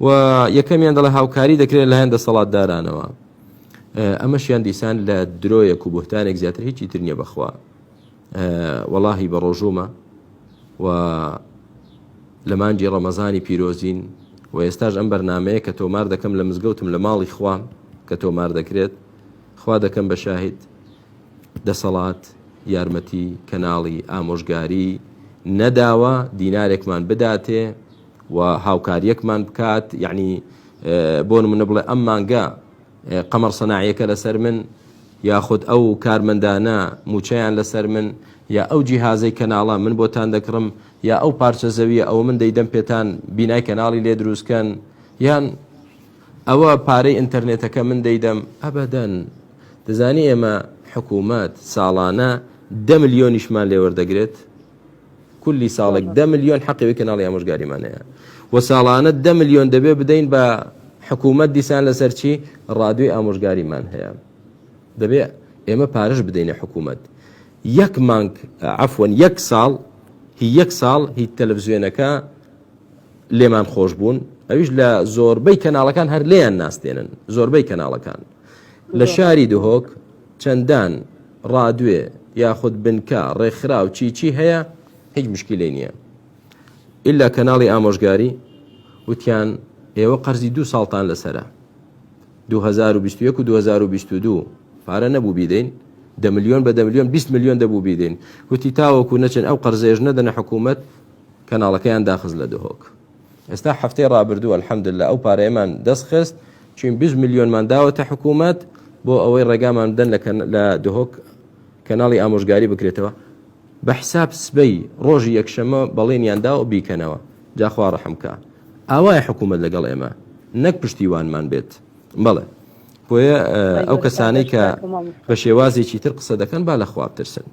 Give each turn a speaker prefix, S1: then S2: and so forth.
S1: و یەکەمیان دەڵێ هاوکاری دەکرێت لە هەندە سەڵاتدارانەوە. ئەمەشیان دیسان لە درۆیەک و بوهتانێک زیاتر هیچی تر نییە بەخوا. وەڵاهی بە ڕۆژومە و لە مانجی ڕەمەزانی پیرۆزین و ئێستاش ئەم بەرنامەیە کە تۆمار دەکەم لە مزگەوتم لە ماڵی خوام کە تۆمار دەکرێت خوا دەکەم بە شاهید دەسەڵات یارمەتی کەناڵی ئامۆژگاری نەداوە دینارێکمان بداتێ و هاوکاریەکمان بکات. یعنی بۆ نمونە بڵێ ئەم مانگە قەمەر سەناعیەکە لەسەر من یاخود ئەو کارمەندانە موچەیان لەسەر من یا ئەو جیهازەی کەناڵە من بۆتان دەکڕم یا ئەو پارچە زەویە ئەو من دەیدەم پێتان بینای کەناڵی لێ دروستکەن یان ئەوە پارەی ئینتەرنێتەکە من دەیدەم. ئەبەدەن دەزانی ئێمە حکوومەت ساڵانە 10 ملیۆنیشمان لێ وەردەگرێت کولی ساڵێک 10 ملیۆن حەقی کەناڵی ئامۆژگاریمان هەیە و ساڵانە 10 ملیۆن دەبێ بدەین بە حکوومەت دیسان لەسەر چی ڕادیۆی ئامۆژگاریمان هەیە. دەبێ ئێمە پارەش بدەینە حکوومەت یەک مانگ عەفوەن یەک ساڵ هیچ تەلەڤیزیۆنەکە لێمان خۆش بوون ئەویش لە زۆربەی کەناڵەکان هەر لێیان ناستێنن. زۆربەی کەناڵەکان لە شاری دهۆک چەندان ڕادوێ یاخود بنکە ڕێکخرا و چی هەیە هیچ مشکلەی نییە ئیلا کەناڵی ئامۆژگاری وتیان ئێوە قەرزی 2 ساڵتان لەسەرە 2021 و 2022 پارە نەبوو بیدەین 10 ملیۆن بە 10 ملیۆن 20 ملیۆن دەبوو بیدەین. وتی تاوەکو نەچن ئەو قەرزێژ نەدەنە حکوومەت کەناڵەکەیان داخست لە دهۆک. ئێستا هەفتەی ڕابردوو الحەمدلله ئەو پارەیەمان دەست خست چین 20 ملیۆنمان داوەتە حکوومەت بۆ ئەوەی ڕێگامان بدەن لە دهۆک کەناڵی ئامۆژگاری بکرێتەوە بە حساب سبەی ڕۆژی یەکشەمە بەڵێنیاندا و بیکەنەوە. جاخوا ڕەحمکە ئاوایە حکوومەت لەگەڵ ئێمە نەک پشتیوانمان بێت. بەڵێ بۆیە ئەو کەسانەی کە بە شێوازێکی تر قسە دەکەن با لە خوا بترسن.